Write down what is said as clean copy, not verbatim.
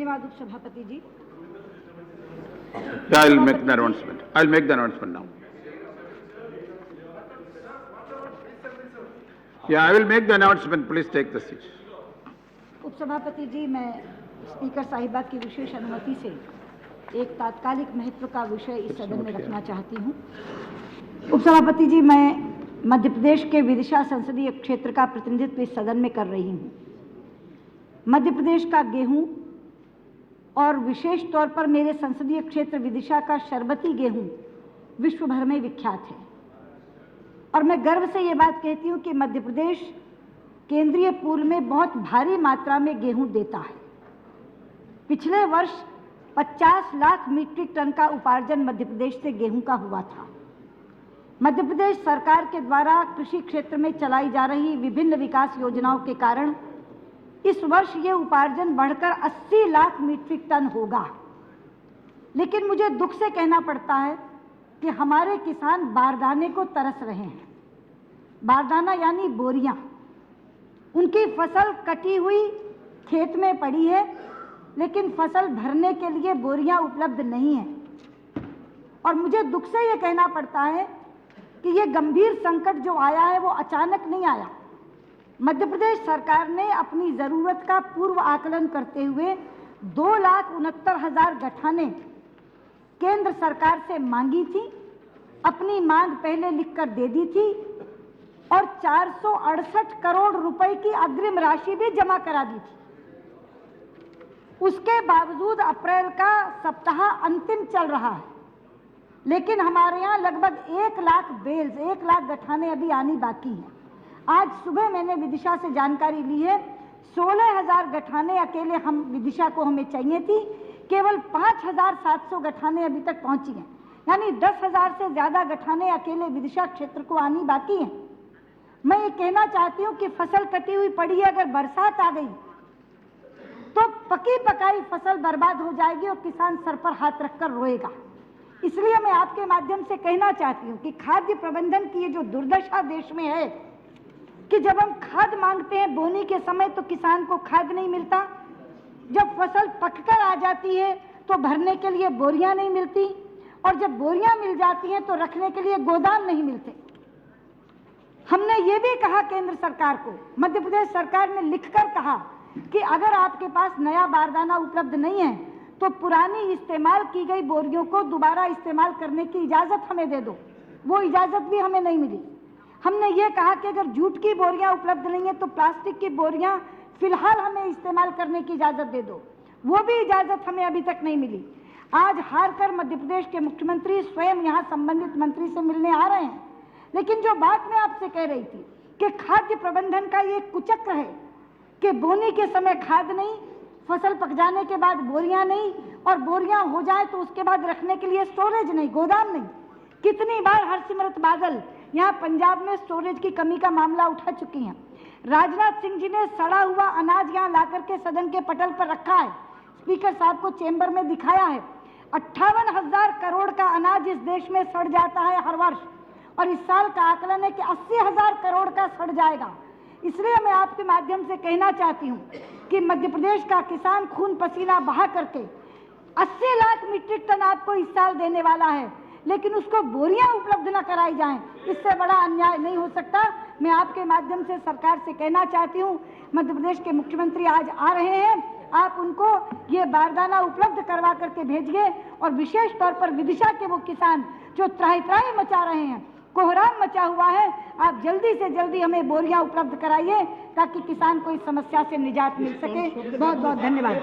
धन्यवाद उपसभापति जी। Yeah, I'll make the announcement. I'll make the announcement now. Yeah, I will make the announcement. Please take the seat. उपसभापति जी, मैं speaker साहिबा की विशेष अनुमति से एक तात्कालिक महत्व का विषय इस सदन में रखना चाहती हूँ। उपसभापति जी, मैं मध्य प्रदेश के विदिशा संसदीय क्षेत्र का प्रतिनिधित्व इस सदन में कर रही हूँ। मध्य प्रदेश का गेहूं और विशेष तौर पर मेरे संसदीय क्षेत्र विदिशा का शरबती गेहूं विश्व भर में विख्यात है और मैं गर्व से ये बात कहती हूँ कि मध्य प्रदेश केंद्रीय पूल में बहुत भारी मात्रा में गेहूं देता है। पिछले वर्ष 50 लाख मीट्रिक टन का उपार्जन मध्य प्रदेश से गेहूं का हुआ था। मध्य प्रदेश सरकार के द्वारा कृषि क्षेत्र में चलाई जा रही विभिन्न विकास योजनाओं के कारण इस वर्ष ये उपार्जन बढ़कर 80 लाख मीट्रिक टन होगा। लेकिन मुझे दुख से कहना पड़ता है कि हमारे किसान बारदाने को तरस रहे हैं। बारदाना यानी बोरियां, उनकी फसल कटी हुई खेत में पड़ी है, लेकिन फसल भरने के लिए बोरियां उपलब्ध नहीं है। और मुझे दुख से ये कहना पड़ता है कि ये गंभीर संकट जो आया है वो अचानक नहीं आया। मध्य प्रदेश सरकार ने अपनी ज़रूरत का पूर्व आकलन करते हुए 2,69,000 गठाने केंद्र सरकार से मांगी थी, अपनी मांग पहले लिखकर दे दी थी और 468 करोड़ रुपए की अग्रिम राशि भी जमा करा दी थी। उसके बावजूद अप्रैल का सप्ताह अंतिम चल रहा है, लेकिन हमारे यहाँ लगभग 1 लाख बेल्स, 1 लाख गठाने अभी आनी बाकी हैं। आज सुबह मैंने विदिशा से जानकारी ली है, 16,000 गठाने अकेले हम विदिशा को हमें चाहिए थी, केवल 5,700 गठाने अभी तक पहुंची हैं। यानी 10,000 से ज़्यादा गठाने अकेले विदिशा क्षेत्र को आनी बाकी हैं। मैं ये कहना चाहती हूँ कि फसल कटी हुई पड़ी है, अगर बरसात आ गई तो पकी पकाई फसल बर्बाद हो जाएगी और किसान सर पर हाथ रखकर रोएगा। इसलिए मैं आपके माध्यम से कहना चाहती हूँ कि खाद्य प्रबंधन की ये जो दुर्दशा देश में है कि जब हम खाद मांगते हैं बोनी के समय तो किसान को खाद नहीं मिलता, जब फसल पककर आ जाती है तो भरने के लिए बोरियां नहीं मिलती, और जब बोरियां मिल जाती हैं तो रखने के लिए गोदाम नहीं मिलते। हमने ये भी कहा केंद्र सरकार को, मध्य प्रदेश सरकार ने लिखकर कहा कि अगर आपके पास नया बारदाना उपलब्ध नहीं है तो पुरानी इस्तेमाल की गई बोरियों को दोबारा इस्तेमाल करने की इजाज़त हमें दे दो। वो इजाज़त भी हमें नहीं मिली। हमने ये कहा कि अगर जूट की बोरियां उपलब्ध नहीं है तो प्लास्टिक की बोरियां फिलहाल हमें इस्तेमाल करने की इजाज़त दे दो। वो भी इजाज़त हमें अभी तक नहीं मिली। आज हार कर मध्य प्रदेश के मुख्यमंत्री स्वयं यहाँ संबंधित मंत्री से मिलने आ रहे हैं, लेकिन जो बात मैं आपसे कह रही थी कि खाद्य प्रबंधन का ये कुचक्र है कि बोनी के समय खाद नहीं, फसल पक जाने के बाद बोरियां नहीं, और बोरियां हो जाए तो उसके बाद रखने के लिए स्टोरेज नहीं, गोदाम नहीं। कितनी बार हरसिमरत बादल यहाँ पंजाब में स्टोरेज की कमी का मामला उठा चुकी हैं। राजनाथ सिंह जी ने सड़ा हुआ अनाज यहाँ लाकर के सदन के पटल पर रखा है, स्पीकर साहब को चेंबर में दिखाया है। 58,000 करोड़ का अनाज इस देश में सड़ जाता है हर वर्ष, और इस साल का आकलन है कि 80,000 करोड़ का सड़ जाएगा। इसलिए मैं आपके माध्यम से कहना चाहती हूँ कि मध्य प्रदेश का किसान खून पसीना बहा करके 80 लाख मीट्रिक टन आपको इस साल देने वाला है, लेकिन उसको बोरियां उपलब्ध न कराई जाएं, इससे बड़ा अन्याय नहीं हो सकता। मैं आपके माध्यम से सरकार से कहना चाहती हूं, मध्य प्रदेश के मुख्यमंत्री आज आ रहे हैं, आप उनको ये बारदाना उपलब्ध करवा करके भेजिए, और विशेष तौर पर विदिशा के वो किसान जो त्राही त्राही मचा रहे हैं, कोहराम मचा हुआ है, आप जल्दी से जल्दी हमें बोरियां उपलब्ध कराइए ताकि किसान को इस समस्या से निजात मिल सके। बहुत बहुत धन्यवाद।